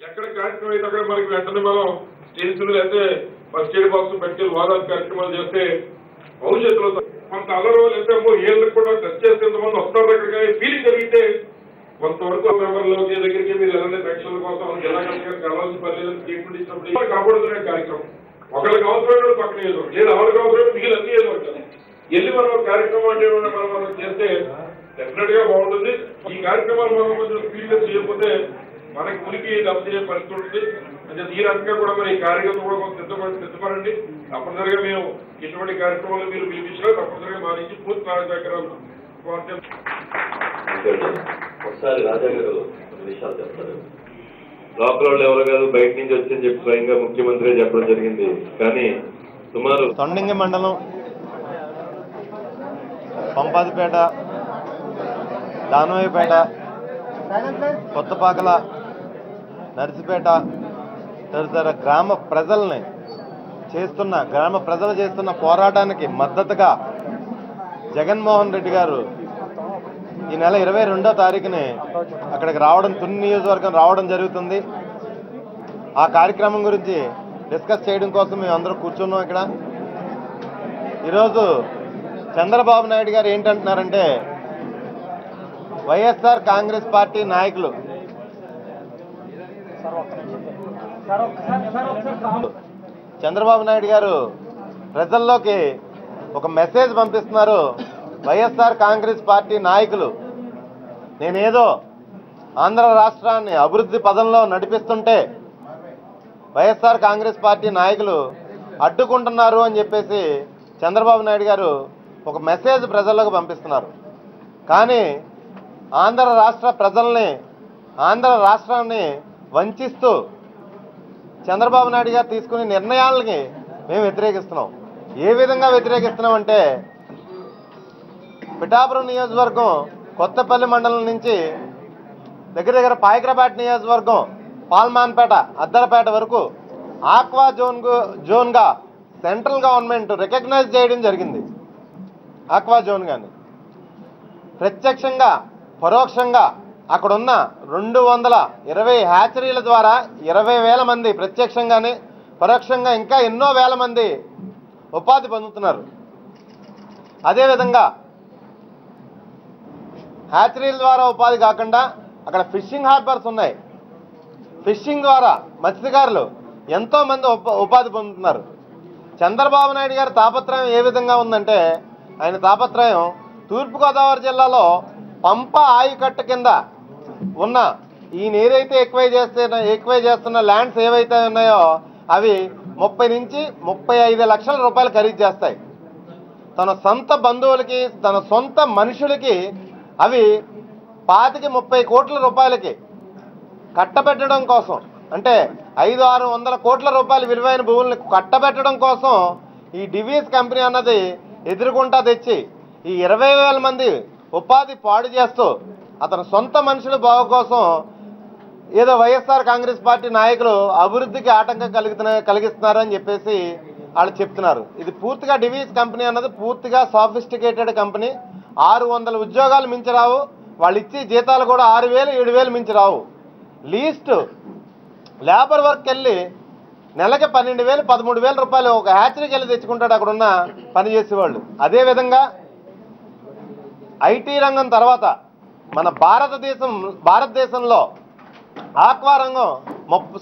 ఎక్కడ కార్యక్రమం అయితే అక్కడ మనకి వెంటనే మనం స్టేషన్లు అయితే ఫస్ట్ ఎయిడ్ బాక్స్ పెట్టుకెళ్ళి వాదాలు కార్యక్రమాలు చేస్తే భవిష్యత్తులో కొంత అల్లరు లేకపోతే ఏళ్ళకి కూడా టచ్ చేస్తే ఎంతమంది వస్తారు అక్కడికి ఫీలింగ్ జరిగితే కొంతవరకు మెంబర్లోకి దగ్గరికి మీరు ఎలాంటి రక్షణ కోసం జిల్లా కలెక్టర్ కలవాల్సిన పర్లేదు ట్రీట్మెంట్ ఇచ్చినప్పుడు కాపాడుతున్న కార్యక్రమం ఒకరికి అవసరమైన పక్కన ఏదో లేదా ఆవిడకి అవసరం మిగిలిన అన్ని ఏదో వెళ్ళి మనం కార్యక్రమం అంటే మనం చేస్తే డెఫినెట్ గా బాగుంటుంది. ఈ కార్యక్రమాలు మనం కొంచెం ఫీల్డ్ చేయకపోతే మనకి ఉనికి దెబ్బతీసే పరిస్థితి ఉంటుంది. అంటే ఈ రకంగా కూడా మరి ఈ కార్యక్రమం కూడా కొంచెం సిద్ధపడండి. తప్పనిసరిగా మేము ఇటువంటి కార్యక్రమాలు మీరు పిలిపించినా తప్పనిసరిగా మా నుంచి పూర్తి సహకారాలు ఒకసారి రాజా గారు విషయాలు చెప్తారు. లోపల వాళ్ళు ఎవరు కాదు బయట నుంచి వచ్చని చెప్పి స్వయంగా ముఖ్యమంత్రి చెప్పడం జరిగింది. కానీ సుమారు తొండంగి మండలం పంపాదిపేట, దానవయ్యపేట, కొత్తపాకల, నర్సిపేట తదితర గ్రామ ప్రజలు చేస్తున్న పోరాటానికి మద్దతుగా జగన్మోహన్ రెడ్డి గారు ఈ నెల 22వ తారీఖుని అక్కడికి రావడం, తుని నియోజకవర్గం రావడం జరుగుతుంది. ఆ కార్యక్రమం గురించి డిస్కస్ చేయడం కోసం మేము అందరూ కూర్చున్నాం. ఇక్కడ ఈరోజు చంద్రబాబు నాయుడు గారు ఏంటంటున్నారంటే, వైఎస్ఆర్ కాంగ్రెస్ పార్టీ నాయకులు చంద్రబాబు నాయుడు గారు ప్రజల్లోకి ఒక మెసేజ్ పంపిస్తున్నారు. వైఎస్ఆర్ కాంగ్రెస్ పార్టీ నాయకులు నేనేదో ఆంధ్ర రాష్ట్రాన్ని అభివృద్ధి పదంలో నడిపిస్తుంటే వైఎస్ఆర్ కాంగ్రెస్ పార్టీ నాయకులు అడ్డుకుంటున్నారు అని చెప్పేసి చంద్రబాబు నాయుడు గారు ఒక మెసేజ్ ప్రజల్లోకి పంపిస్తున్నారు. కానీ ఆంధ్ర రాష్ట్ర ప్రజల్ని, ఆంధ్ర రాష్ట్రాన్ని వంచిస్తూ చంద్రబాబు నాయుడు గారు తీసుకునే నిర్ణయాలని మేము వ్యతిరేకిస్తున్నాం. ఏ విధంగా వ్యతిరేకిస్తున్నామంటే, పిఠాపురం నియోజకవర్గం కొత్తపల్లి మండలం నుంచి దగ్గర పాయకరాపేట నియోజకవర్గం పాల్మాన్పేట, అద్దరపేట వరకు ఆక్వా జోన్గా సెంట్రల్ గవర్నమెంట్ రికగ్నైజ్ చేయడం జరిగింది. ఆక్వా జోన్ గాని ప్రత్యక్షంగా పరోక్షంగా అక్కడున్న 220 హ్యాచరీల ద్వారా 20,000 మంది ప్రత్యక్షంగానే పరోక్షంగా ఇంకా ఎన్నో వేల మంది ఉపాధి పొందుతున్నారు. అదేవిధంగా హ్యాచరీల ద్వారా ఉపాధి కాకుండా అక్కడ ఫిషింగ్ హార్బర్స్ ఉన్నాయి. ఫిషింగ్ ద్వారా మత్స్యకారులు ఎంతో మంది ఉపాధి పొందుతున్నారు. చంద్రబాబు నాయుడు గారి తాపత్రయం ఏ విధంగా ఉందంటే, ఆయన తాపత్రయం తూర్పుగోదావరి జిల్లాలో పంప ఆయుకట్ట కింద ఉన్న ఈయన ఏదైతే ఎక్కువై చేస్తున్న ల్యాండ్స్ ఏవైతే ఉన్నాయో అవి 30 నుంచి 35 లక్షల రూపాయలు ఖరీదు చేస్తాయి. తన సొంత బంధువులకి, తన సొంత మనుషులకి అవి 25-30 కోట్ల రూపాయలకి కట్టబెట్టడం కోసం, అంటే 500-600 కోట్ల రూపాయల విలువైన భూములను కట్టబెట్టడం కోసం ఈ డివిఎస్ కంపెనీ అన్నది ఎదురుకుంటా తెచ్చి ఈ 20,000 మంది ఉపాధి పాడు చేస్తూ అతని సొంత మనుషుల బాగు కోసం ఏదో వైఎస్ఆర్ కాంగ్రెస్ పార్టీ నాయకులు అభివృద్ధికి ఆటంకం కలిగిస్తున్నారని చెప్పేసి వాళ్ళు చెప్తున్నారు. ఇది పూర్తిగా డివిఎస్ కంపెనీ అన్నది పూర్తిగా సాఫిస్టికేటెడ్ కంపెనీ. 600 ఉద్యోగాలు మించి రావు. వాళ్ళు ఇచ్చే జీతాలు కూడా 6,000-7,000 మించి రావు. లీస్ట్ లేబర్ వర్క్ వెళ్ళి నెలకి 12,000-13,000 రూపాయలు ఒక హ్యాచరీకి వెళ్ళి తెచ్చుకుంటాడు అక్కడున్న పనిచేసేవాళ్ళు. అదేవిధంగా ఐటీ రంగం తర్వాత మన భారతదేశంలో ఆక్వా రంగం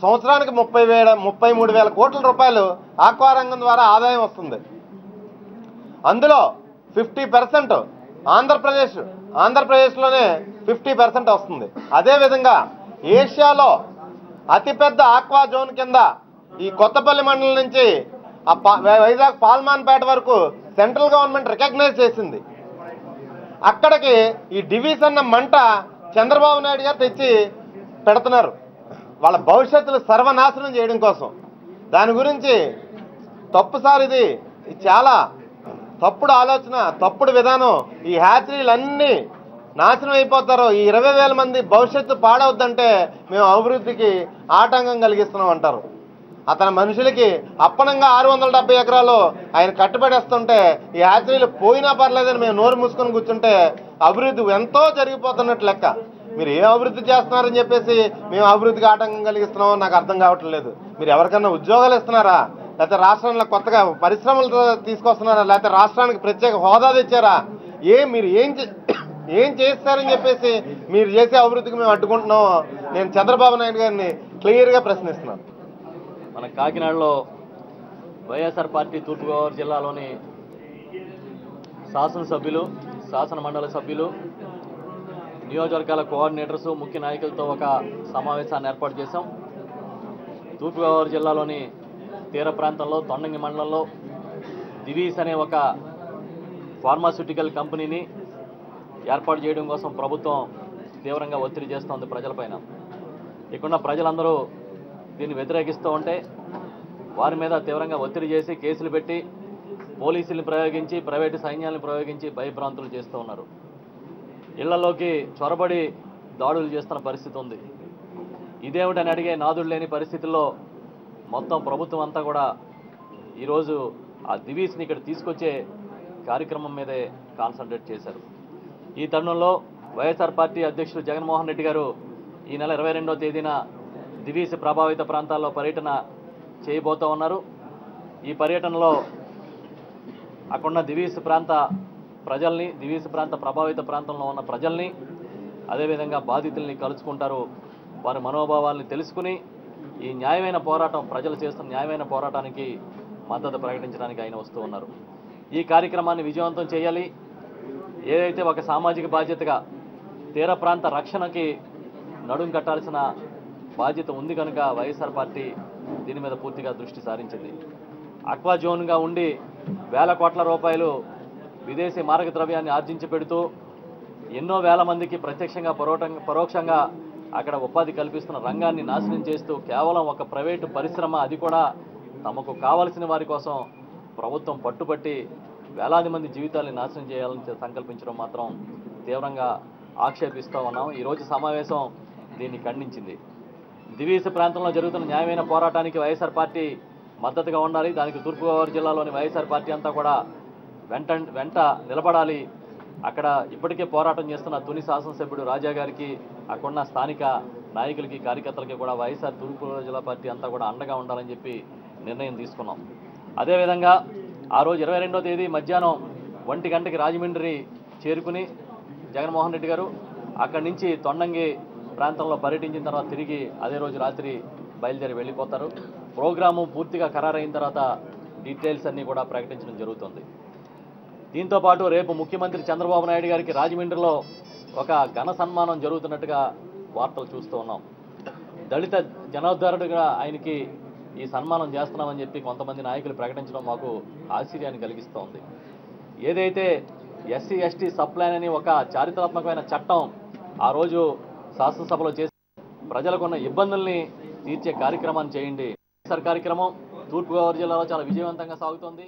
సంవత్సరానికి 33,000 కోట్ల రూపాయలు ఆక్వా రంగం ద్వారా ఆదాయం వస్తుంది. అందులో 50% ఆంధ్రప్రదేశ్లోనే 50% వస్తుంది. అదేవిధంగా ఏషియాలో అతిపెద్ద ఆక్వా జోన్ కింద ఈ కొత్తపల్లి మండలం నుంచి వైజాగ్ పాల్మాన్పేట వరకు సెంట్రల్ గవర్నమెంట్ రికగ్నైజ్ చేసింది. అక్కడికి ఈ డివిస్ అన్న మంట చంద్రబాబు నాయుడు గారు తెచ్చి పెడుతున్నారు వాళ్ళ భవిష్యత్తును సర్వనాశనం చేయడం కోసం. దాని గురించి తప్పుసారి ఇది చాలా తప్పుడు ఆలోచన, తప్పుడు విధానం. ఈ హ్యాచరీలన్నీ నాశనం అయిపోతారు. ఈ 20,000 మంది భవిష్యత్తు పాడవద్దంటే మేము అభివృద్ధికి ఆటంకం కలిగిస్తున్నాం అంటారు. అతని మనుషులకి అప్పనంగా 670 ఎకరాలు ఆయన కట్టుబడేస్తుంటే ఈ హ్యాచరీలు పోయినా పర్లేదని మేము నోరు మూసుకొని కూర్చుంటే అభివృద్ధి ఎంతో జరిగిపోతున్నట్టు లెక్క. మీరు ఏం అభివృద్ధి చేస్తున్నారని చెప్పేసి మేము అభివృద్ధికి ఆటంకం కలిగిస్తున్నామో నాకు అర్థం కావట్లేదు. మీరు ఎవరికన్నా ఉద్యోగాలు ఇస్తున్నారా, లేకపోతే రాష్ట్రంలో కొత్తగా పరిశ్రమలు తీసుకొస్తున్నారా, లేకపోతే రాష్ట్రానికి ప్రత్యేక హోదా తెచ్చారా? మీరు ఏం చేస్తారని చెప్పేసి మీరు చేసే అభివృద్ధికి మేము అడ్డుకుంటున్నాం. నేను చంద్రబాబు నాయుడు గారిని క్లియర్గా ప్రశ్నిస్తున్నాను. మన కాకినాడలో వైఎస్ఆర్ పార్టీ తూర్పుగోదావరి జిల్లాలోని శాసనసభ్యులు, శాసన మండలి సభ్యులు, నియోజకవర్గాల కోఆర్డినేటర్స్, ముఖ్య నాయకులతో ఒక సమావేశాన్ని ఏర్పాటు చేశాం. తూర్పుగోదావరి జిల్లాలోని తీర ప్రాంతంలో తొండంగి మండలంలో దివీస్ అనే ఒక ఫార్మాస్యూటికల్ కంపెనీని ఏర్పాటు చేయడం కోసం ప్రభుత్వం తీవ్రంగా ఒత్తిడి చేస్తోంది ప్రజలపైన. ఇక్కడున్న ప్రజలందరూ దీన్ని వ్యతిరేకిస్తూ ఉంటే వారి మీద తీవ్రంగా ఒత్తిడి చేసి కేసులు పెట్టి పోలీసుల్ని ప్రయోగించి, ప్రైవేటు సైన్యాలను ప్రయోగించి భయభ్రాంతులు చేస్తూ ఉన్నారు. ఇళ్లలోకి చొరబడి దాడులు చేస్తున్న పరిస్థితి ఉంది. ఇదేమిటని అడిగే నాదుడు లేని పరిస్థితుల్లో మొత్తం ప్రభుత్వం అంతా కూడా ఈరోజు ఆ దివీస్ని ఇక్కడ తీసుకొచ్చే కార్యక్రమం మీదే కాన్సన్ట్రేట్ చేశారు. ఈ తరుణంలో వైఎస్ఆర్ పార్టీ అధ్యక్షుడు జగన్మోహన్ రెడ్డి గారు ఈ నెల 22వ తేదీన దివీస్ ప్రభావిత ప్రాంతాల్లో పర్యటన చేయబోతూ ఉన్నారు. ఈ పర్యటనలో అక్కడున్న దివీస్ ప్రాంత ప్రజల్ని, దివీస్ ప్రాంత ప్రభావిత ప్రాంతంలో ఉన్న ప్రజల్ని, అదేవిధంగా బాధితుల్ని కలుసుకుంటారు. వారి మనోభావాల్ని తెలుసుకుని ఈ న్యాయమైన పోరాటం, ప్రజలు చేస్తున్న న్యాయమైన పోరాటానికి మద్దతు ప్రకటించడానికి ఆయన వస్తూ ఉన్నారు. ఈ కార్యక్రమాన్ని విజయవంతం చేయాలి. ఏదైతే ఒక సామాజిక బాధ్యతగా తీర ప్రాంత రక్షణకి నడుం కట్టాల్సిన బాధ్యత ఉంది కనుక వైఎస్ఆర్ పార్టీ దీని మీద పూర్తిగా దృష్టి సారించింది. అక్వా జోన్గా ఉండి వేల కోట్ల రూపాయలు విదేశీ మారక ద్రవ్యాన్ని ఆర్జించి పెడుతూ ఎన్నో వేల మందికి ప్రత్యక్షంగా పరోక్షంగా అక్కడ ఉపాధి కల్పిస్తున్న రంగాన్ని నాశనం చేస్తూ కేవలం ఒక ప్రైవేటు పరిశ్రమ, అది కూడా తమకు కావలసిన వారి కోసం ప్రభుత్వం పట్టుబట్టి వేలాది మంది జీవితాన్ని నాశనం చేయాలని సంకల్పించడం మాత్రం తీవ్రంగా ఆక్షేపిస్తూ ఉన్నాం. ఈరోజు సమావేశం దీన్ని ఖండించింది. దివీస్ ప్రాంతంలో జరుగుతున్న న్యాయమైన పోరాటానికి వైఎస్ఆర్ పార్టీ మద్దతుగా ఉండాలి. దానికి తూర్పుగోదావరి జిల్లాలోని వైఎస్ఆర్ పార్టీ అంతా కూడా వెంట నిలబడాలి. అక్కడ ఇప్పటికే పోరాటం చేస్తున్న తుని శాసనసభ్యుడు రాజా గారికి, అక్కడున్న స్థానిక నాయకులకి, కార్యకర్తలకి కూడా వైఎస్ఆర్ తూర్పుగోదావరి జిల్లా పార్టీ అంతా కూడా అండగా ఉండాలని చెప్పి నిర్ణయం తీసుకున్నాం. అదేవిధంగా ఆ రోజు 22వ తేదీ మధ్యాహ్నం 1 గంటకి రాజమండ్రి చేరుకుని జగన్మోహన్ రెడ్డి గారు అక్కడి నుంచి తొండంగి ప్రాంతంలో పర్యటించిన తర్వాత తిరిగి అదే రోజు రాత్రి బయలుదేరి వెళ్ళిపోతారు. ప్రోగ్రాము పూర్తిగా ఖరారైన తర్వాత డీటెయిల్స్ అన్నీ కూడా ప్రకటించడం జరుగుతుంది. దీంతోపాటు రేపు ముఖ్యమంత్రి చంద్రబాబు నాయుడు గారికి రాజమండ్రిలో ఒక ఘన సన్మానం జరుగుతున్నట్టుగా వార్తలు చూస్తూ ఉన్నాం. దళిత జనోద్ధరుడిగా ఆయనకి ఈ సన్మానం చేస్తున్నామని చెప్పి కొంతమంది నాయకులు ప్రకటించడం మాకు ఆశ్చర్యాన్ని కలిగిస్తోంది. ఏదైతే ఎస్సీ ఎస్టీ సప్లాన్ అని ఒక చారిత్రాత్మకమైన చట్టం ఆ రోజు శాసనసభలో చేసి ప్రజలకు ఉన్న ఇబ్బందుల్ని తీర్చే కార్యక్రమాన్ని చేయండి. కార్యక్రమం తూర్పుగోదావరి జిల్లాలో చాలా విజయవంతంగా సాగుతోంది.